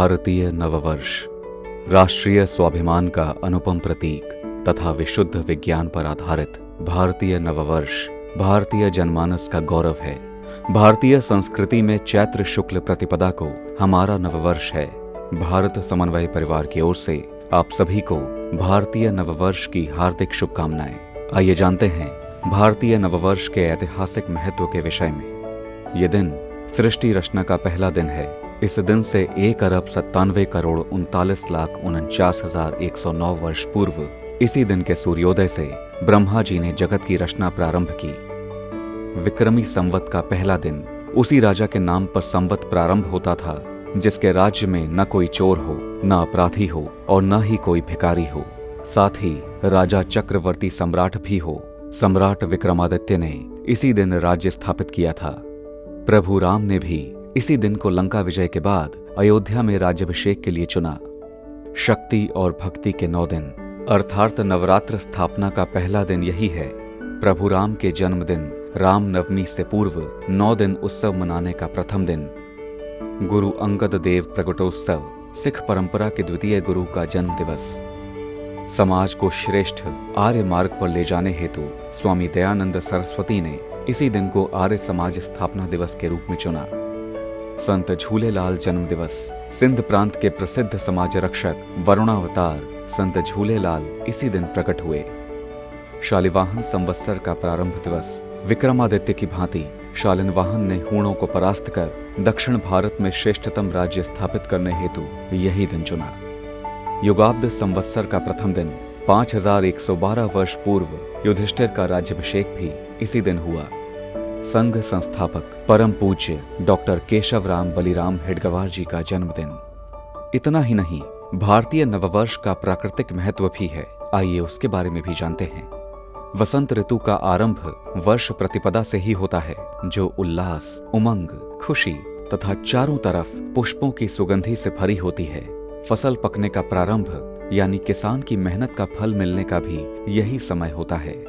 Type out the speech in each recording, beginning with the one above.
भारतीय नववर्ष राष्ट्रीय स्वाभिमान का अनुपम प्रतीक तथा विशुद्ध विज्ञान पर आधारित भारतीय नववर्ष भारतीय जनमानस का गौरव है। भारतीय संस्कृति में चैत्र शुक्ल प्रतिपदा को हमारा नववर्ष है। भारत समन्वय परिवार की ओर से आप सभी को भारतीय नववर्ष की हार्दिक शुभकामनाएं। आइए जानते हैं भारतीय नववर्ष के ऐतिहासिक महत्व के विषय में। ये दिन सृष्टि रचना का पहला दिन है। इस दिन से 1,97,39,49,109 वर्ष पूर्व इसी दिन के सूर्योदय से ब्रह्मा जी ने जगत की रचना प्रारंभ की। विक्रमी संवत का पहला दिन उसी राजा के नाम पर संवत प्रारंभ होता था जिसके राज्य में न कोई चोर हो, न अपराधी हो और न ही कोई भिखारी हो। साथ ही राजा चक्रवर्ती सम्राट भी हो। सम्राट विक्रमादित्य ने इसी दिन राज्य स्थापित किया था। प्रभु राम ने भी इसी दिन को लंका विजय के बाद अयोध्या में राज्याभिषेक के लिए चुना। शक्ति और भक्ति के 9 दिन अर्थात नवरात्र स्थापना का पहला दिन यही है। प्रभु राम के जन्मदिन राम नवमी से पूर्व 9 दिन उत्सव मनाने का प्रथम दिन। गुरु अंगद देव प्रगटोत्सव सिख परंपरा के द्वितीय गुरु का जन्म दिवस। समाज को श्रेष्ठ आर्य मार्ग पर ले जाने हेतु स्वामी दयानंद सरस्वती ने इसी दिन को आर्य समाज स्थापना दिवस के रूप में चुना। संत झूलेलाल जन्म दिवस सिंध प्रांत के प्रसिद्ध समाज रक्षक वरुणावतार संत झूलेलाल इसी दिन प्रकट हुए। शालिवाहन संवत्सर का प्रारंभ दिवस विक्रमादित्य की भांति शालिवाहन ने हूणों को परास्त कर दक्षिण भारत में श्रेष्ठतम राज्य स्थापित करने हेतु यही दिन चुना। युगाब्द संवत्सर का प्रथम दिन 5112 वर्ष पूर्व युधिष्ठिर का राज्याभिषेक भी इसी दिन हुआ। संघ संस्थापक परम पूज्य डॉक्टर केशवराम बलिराम हेडगेवार जी का जन्मदिन। इतना ही नहीं, भारतीय नववर्ष का प्राकृतिक महत्व भी है। आइए उसके बारे में भी जानते हैं। वसंत ऋतु का आरंभ वर्ष प्रतिपदा से ही होता है, जो उल्लास, उमंग, खुशी तथा चारों तरफ पुष्पों की सुगंधी से भरी होती है। फसल पकने का प्रारंभ यानी किसान की मेहनत का फल मिलने का भी यही समय होता है।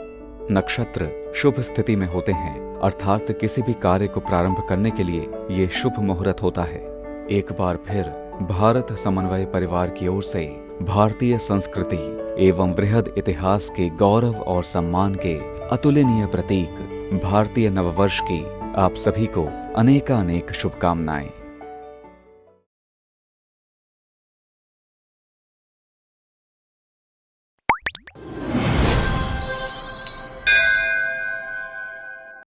नक्षत्र शुभ स्थिति में होते हैं, अर्थात किसी भी कार्य को प्रारंभ करने के लिए ये शुभ मुहूर्त होता है। एक बार फिर भारत समन्वय परिवार की ओर से भारतीय संस्कृति एवं वृहद इतिहास के गौरव और सम्मान के अतुलनीय प्रतीक भारतीय नववर्ष की आप सभी को अनेकानेक शुभकामनाएं।